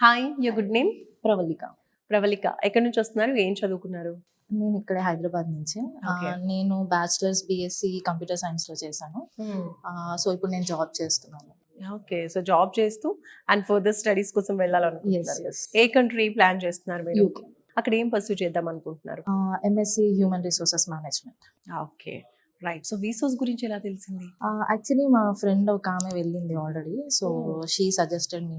Hi, your good name? Pravalika. Pravalika. ఎక్కడి నుంచి వస్తున్నారు? ఏం చదువుకున్నారు? నేను ఇక్కడే హైదరాబాద్ నుంచి. ఓకే. నేను బ్యాచిలర్స్ బీఎస్సీ కంప్యూటర్ సైన్స్‌లో చేశాను. సో, ఇప్పుడు నేను జాబ్ చేస్తున్నాను. ఓకే. సో జాబ్ చేస్తూ అండ్ ఫర్దర్ స్టడీస్ కోసం వెళ్ళాలనుకుంటున్నారు. యెస్. ఏ కంట్రీ ప్లాన్ చేస్తున్నారు మీరు? యూకే. అక్కడ ఏం పర్సూ చేద్దాం అనుకుంటున్నారు? MSc human resources management. Okay. Right. So visas గురించి ఎలా తెలిసింది? యాక్చువల్లీ మా ఫ్రెండ్ ఒక ఆమె వెళ్ళింది already. So, she suggested me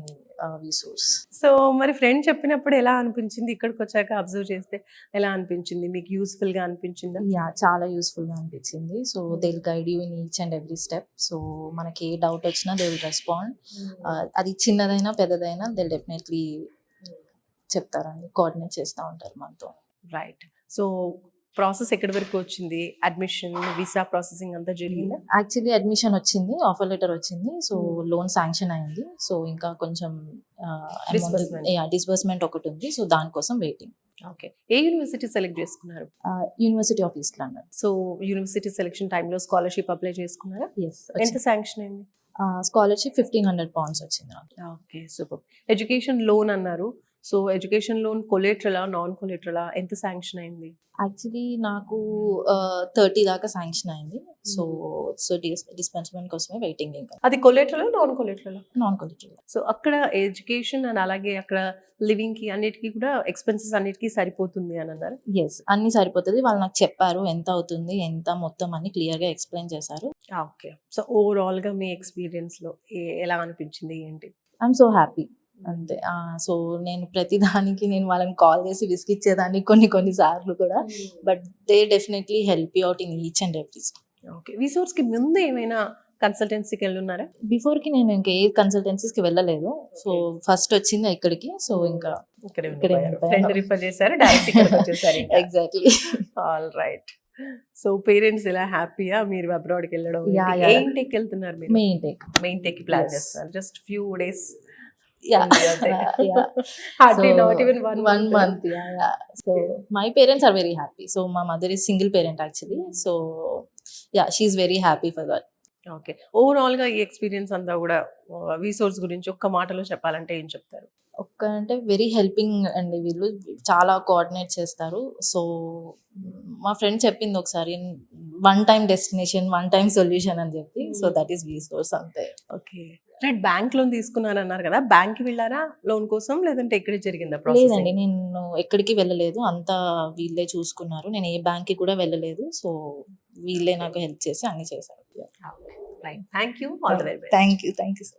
resource. So మరి ఫ్రెండ్ చెప్పినప్పుడు ఎలా అనిపించింది? ఇక్కడికి వచ్చాక అబ్జర్వ్ చేస్తే ఎలా అనిపించింది? మీకు యూస్ఫుల్ గా అనిపించిందా? చాలా యూస్ఫుల్గా అనిపించింది. So, they will guide you in each and every step. So, మనకి ఏ డౌట్ వచ్చినా దే విల్ రెస్పాండ్. అది చిన్నదైనా పెద్దదైనా దే డెఫినెట్లీ చెప్తారండి, కోఆర్డినేట్ చేస్తూ ఉంటారు మనతో. రైట్. సో ప్రాసెస్ ఎక్కడి వరకు వచ్చింది? అడ్మిషన్, వీసా ప్రాసెసింగ్ అంతా జరిగిందా? యాక్చువల్లీ అడ్మిషన్ వచ్చింది, ఆఫర్ లెటర్ వచ్చింది. సో, లోన్ శాంక్షన్ అయింది. సో, ఇంకా కొంచెం డిస్బర్స్మెంట్ ఒకటి ఉంది. సో, దానికోసం వెయిటింగ్. ఓకే. ఏ యూనివర్సిటీ సెలెక్ట్ చేసుకున్నారు? University of east London. So university selection టైంలో స్కాలర్షిప్ అప్లై చేసుకున్నారా? ఎస్. ఎంత శాంక్షన్ అయింది? స్కాలర్షిప్ 1500 pounds వచ్చింది నాకు. Okay, super. ఎడ్యుకేషన్ లోన్ అన్నారు. సో ఎడ్యుకేషన్ లోన్ కొలేటరలా, నాన్ కొలేటరలా, ఎంత శాంక్షన్ అయింది? యాక్చువల్లీ నాకు 30 దాకా శాంక్షన్ అయింది. సో, డిస్బర్స్మెంట్ కోసమే వెయిటింగ్. ఇంకా అది కొలేటరలా, నాన్ కొలేటరలా? నాన్ కొలిటరల్. సో అక్కడ ఎడ్యుకేషన్ అండ్ అలాగే అక్కడ లివింగ్ కి అన్నిటికీ కూడా ఎక్స్పెన్సెస్ అన్నిటికీ సరిపోతుంది అని అన్నారు. ఎస్, అన్ని సరిపోతుంది. వాళ్ళు నాకు చెప్పారు ఎంత అవుతుంది, ఎంత మొత్తం అన్ని క్లియర్గా ఎక్స్ప్లెయిన్ చేశారు. ఓకే. సో ఓవరాల్ గా మీ ఎక్స్పీరియన్స్ లో ఎలా అనిపించింది, ఏంటి? I'm so happy. అంతే. సో, నేను ప్రతిదానికి నేను వాళ్ళని కాల్ చేసి విసిగిచ్చేదాన్ని కొన్ని సార్లు కూడా. But they definitely help you out in each and every step. Okay. Resource కి ముందు ఏమైనా కన్సల్టెన్సీకి వెళ్ళున్నారా? బిఫోర్కి నేను ఇంకా ఏ కన్సల్టెన్సీస్కి వెళ్ళలేదు. సో, ఫస్ట్ వచ్చింది ఇక్కడికి. సో, ఇంకా ఇక్కడే ఫ్రెండ్ రిఫర్ చేశారు, డైరెక్ట్ ఇక్కడికి వచ్చేసారు. Exactly. All right. So parents ఎలా హ్యాపీయా మీరు అబ్రాడ్కి వెళ్ళడం? ఏం టెక్ వెళ్తున్నారు మీరు? మెయిన్ టెక్ ప్లాన్ చేస్తున్నారు. Just few days. Hardly not even one month. So my parents are very happy. So my mother is single parent actually. So she's very happy for that. Okay. Overall గా ఈ experience అంతా కూడా resource గురించి ఒక్క మాటలో చెప్పాలంటే ఏం చెప్తారు? అంటే వెరీ హెల్పింగ్ అండి, వీళ్ళు చాలా కోఆర్డినేట్ చేస్తారు. సో, మా ఫ్రెండ్ చెప్పింది ఒకసారి, one time destination, one time solution అని చెప్పి. సో దట్ ఈస్ రిసోర్స్ అంతే. ఓకే. రైట్. బ్యాంక్ లోన్ తీసుకున్నారన్నారు కదా, బ్యాంక్ కి వెళ్ళారా లోన్ కోసం, లేదంటే ఎక్కడ జరిగిందా ప్రాసెస్? లేదండి, నేను ఎక్కడికి వెళ్ళలేదు, అంతా వీళ్ళే చూసుకున్నారు. నేను ఏ బ్యాంక్ కి కూడా వెళ్ళలేదు. సో వీళ్ళే నాకు హెల్ప్ చేసి అన్ని చేశారు. Right. Thank you. All the very best. Thank you so